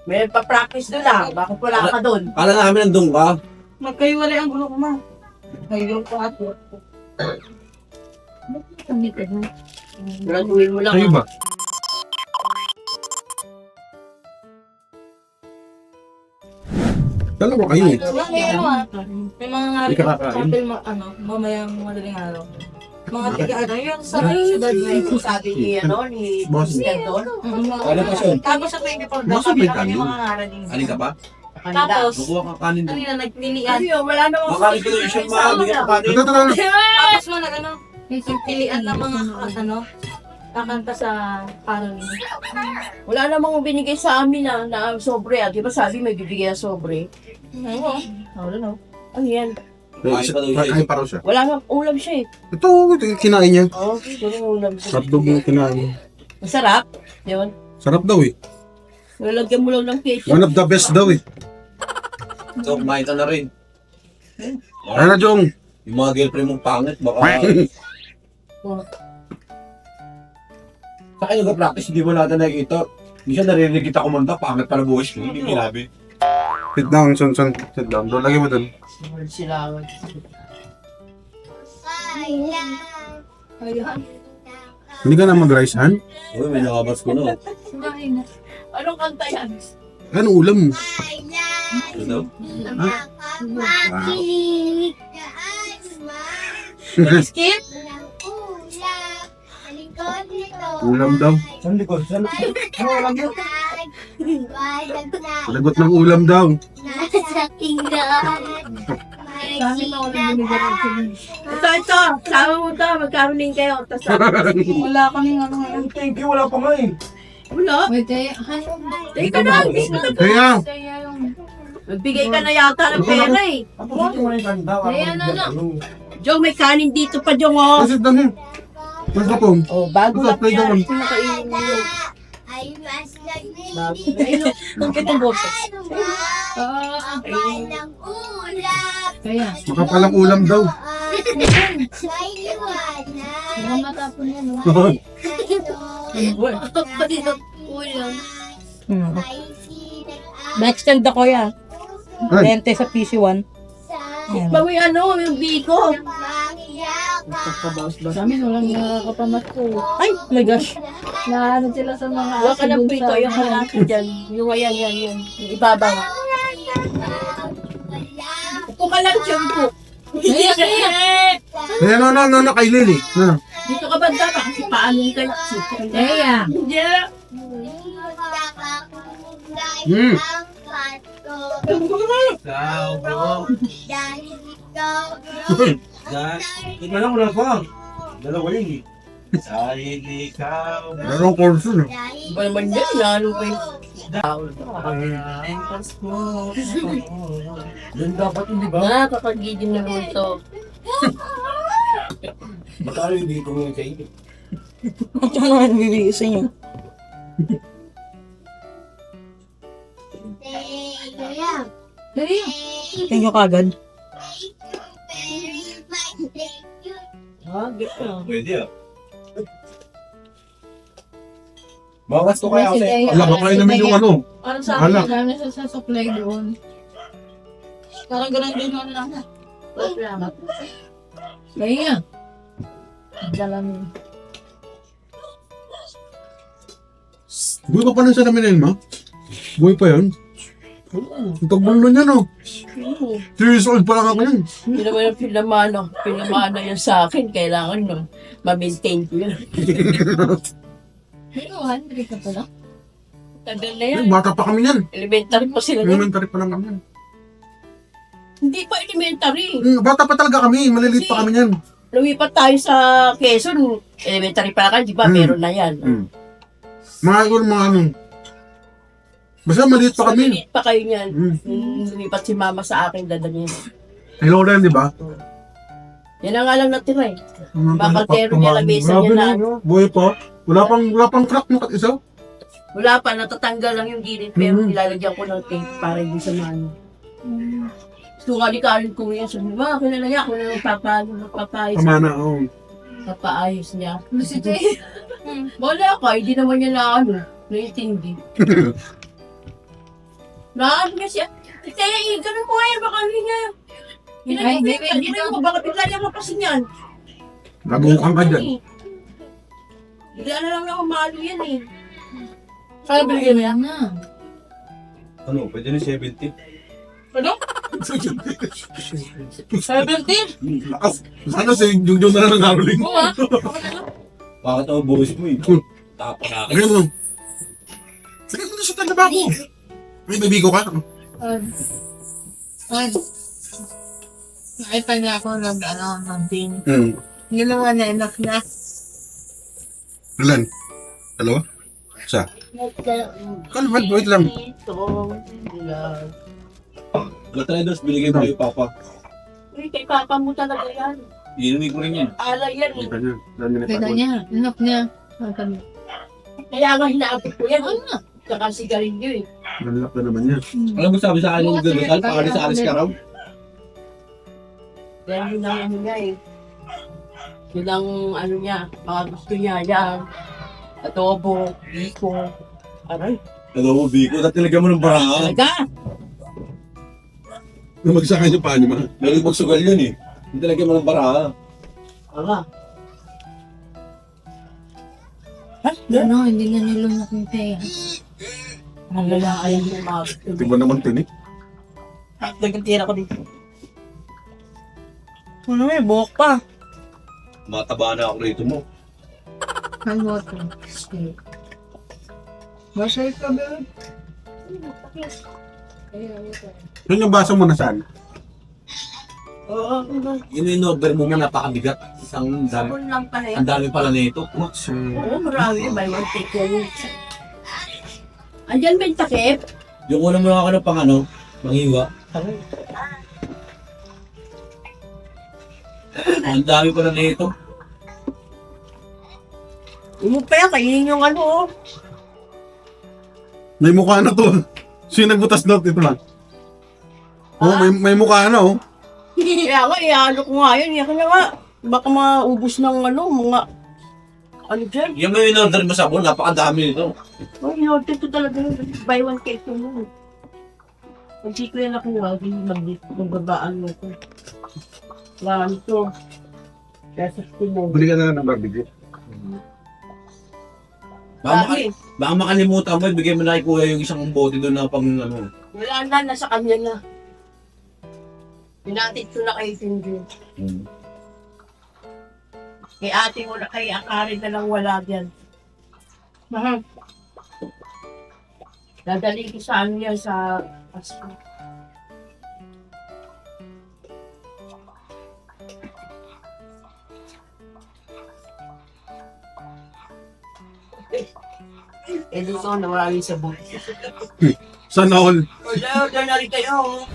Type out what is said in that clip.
May pa-practice doon lang. Bakit wala ka doon? Kala namin nandun ka. Magkaiwalay ang gulo ko, ma. Ngayon ko at work ko. Kami ka na. Graduate mo lang. Kayo ba? Dalawa kayo eh. May mga nga Hindi ka kakain. kapil, mamayang madaling araw. Mga tiga, yung sa syudad na yun. Sabi ni, ni Boss. Canton. Ano pa siya? Tapos sa 24 daw, Boss, kami may lang kanin. yung mga ngaraling. Alin ka pa? Tapos, Kukuha ka kanin doon. kanina nagpilian. Ano yun? Wala namang Makalit ko yung siya mga kanin. Ito. Tapos mo nag-ano, pilian ng mga kakanta sa caroling. Wala namang binigay sa amin na sobre. Di ba sabi may bibigay na sobre? Oo. Wala na. Ano yan? Kain pa raw siya. Wala namang ulam siya eh. Ito yung kinain niya. Oo, walang ulam siya. Hotdog yung kinain. Masarap. Yun. Sarap daw eh. Lalagyan mo lang ng ketchup. One of the best daw eh. So, kumain ka na rin. Ano na, Jong? Yung mga girlfriend mong pangit, baka... Sa akin nag-practice, hindi mo natin nakikita. Hindi siya narinig kita kumanta, pangit pala buhos ko. Hindi kinabi. Sit down, son. Sit down. Doon, lagay mo doon. Silangan. Ayun. Hindi ka na mag-rice, han? Uy, may nakabas ko na. Anong kanta yan? Anong ulam mo? Ano? Skip? Ulam daw. Saan likod? Saan? Ano lang yun? Lagot ng ulam daw. Ito. Sama mo ito. Magkamaling kayo. Tapos Wala kaming ano ngayon. Thank you, wala pa nga eh. wala. Wait, Teka na. Kaya, Magbigay ka na yata ng pera eh. Ako, hindi mo na yung kanda. Ayan, Joe, may kanin dito pa, Joe. Oh. sit down. Mas ka po. Oh, bago lang Play yan. down. Pinakainin mo yun. Ang kitang boses. Kaya. Makapalang ulam daw. Mga matapon yan. Na-extend ako yan. Ay, Lente sa PC1. Ba may yung biko. Sa amin walang nakakapamat ko. Ay, my gosh. Na ano sila sa mga Huwag ka ng prito. Yung kalaki dyan. Yung ayan, yan. Yung ibabaw. Upo ka lang, Joe. Upo. kaya no, kay Lily. No. Dito ka banda pa kasi paano ka. Kaya. Yeah. Hmm. Ikaw, bro. Ito lang, wala pa. Dalawa yun eh. Dahil ikaw. Merong course yun. Ba naman yan? Lalo pa yung... Yan dapat hindi ba? Nakakagiging na naman to. Magkano yung dito mo yung kayo? At saka naman bibigay sa inyo. Kaya. Thank you kagad. Pwede ah. Mawas ko kaya kasi. Wala ka kayo namin yung ano. Parang sa Alak. akin, dami sa supply doon. Parang ganun din yun lang. Salamat. Kaya. Dalam. Buhay pa pala sa namin na yun, ma? Buhay pa yan? Ang tagbal na niya, no? 3 years old pa lang ako yan. Hindi naman yung pinamana yun sa akin. Kailangan no, ma-maintain ko yun. Pero 100 ka pala. Tagal na yan. Bata pa kami yan. Elementary pa sila nun. Elementary pa lang kami yan. Hindi pa elementary. Bata pa talaga kami. Maliliit pa kami yan. Lumipat tayo sa Quezon. Elementary pa lang, di ba? Meron na yan. Mga ano. Basta maliit pa kami. Maliit pa kayo niyan. Hmm. Lumipat si mama sa akin, dadalhin. Hello na yan, di ba? Yan ang nga lang natira eh. Bakaltero niya, lamesa niya na ano. Buhay pa. Wala pang crack ng isa. Wala pa, natatanggal lang yung gilid. Pero Mhm. nilalagyan ko ng tape para hindi sa mano. Tungali-kalin ko yan. Sabi, ba, kilala niya ako na magpapayos. Pamana, oo. Papaayos niya. Lusite. Wala ka, hindi naman niya na ano, naitindi. Naan niya siya. Kaya ganun mo ngayon, baka hindi niya. Hindi mo, baka bigla niya mapasin yan. Nabungkang ka dyan. Bigla na lang ako malo yan eh. Kaya binigyan mo yan na. Ano, pwede na 70? Ano? 17? Lakas. Sana si Jungjun na lang ng Caroling. Oo ah. Bakit ako buhos mo eh? Tapa na ako. Ayun mo. Sige mo na sa tanda ba ako? May bibigo ka. Nakita niya ako ng pin. Hmm. Yun naman na enough na. Ilan? Dalawa? Isa? Kalman, wait lang. Latredos, binigay mo kay Papa. Uy, kay Papa mo talaga yan. Inuwi ko rin yan. Alay yan eh. Kita niya. Dami Kita niya. Enough niya. Kaya nga hinaabot ko yan. Saka sigarilyo eh. Nanlak na naman niya. Alam mo sabi sa akin ng Gabasal, pakali sa alis ka raw. Kaya yun ang ano niya eh. Yun ang ano niya, mga gusto niya yan. Adobo, biko. Aray, Alam mo, Biko, tatalaga mo ng baraan. talaga. Namagsakan yung paa niya, ma. Meron magsugal yun eh. Hindi talaga mo ng baraan. Ala. Ano, hindi na nilunok yung pera. Ang lalaki yung mga Tiba naman tinik. Dagang tira ko dito. Ano may buhok pa. Mataba na ako rito mo. Ang water. Masay ka ba? Yun yung baso mo na saan? Oo, Yun yung in-order mo nga napakabigat. Ang dami, sabon lang pala yan. ang dami pala nito. Oo, marami yun. Buy one, take one. Andyan ba yung takip? Yung una mo lang ako ng pang ano, manghiwa. Ang dami pala nito. Yung pa yan, kainin yung ano oh. May mukha na to. Sino nagbutas daw? Ito lang. Oh, may mukha na oh. Kaya nga, ihalo ko nga yun. Kaya nga, baka maubos ng ano, mga ano dyan. Yung may in-order mo sabon, napakadami nito. Oh, in-order ko talaga yun. Buy one, take two mo. Pag di ko yan nakuha, magbabaan mo ko. Marami to. Kaya sa mo. Bili ka na lang ng barbecue. Baka makalimutan mo, bigay mo na kay kuya yung isang bote doon na pang ano. Wala na, nasa kanya na. Pinatid ko na kay Cindy. Kay ate mo na, kay Akari na lang wala dyan. Dadali ko sa ano yan, sa Pasko. Eh, dito na maraming sabon. Sana all. Wala, order na rin kayo.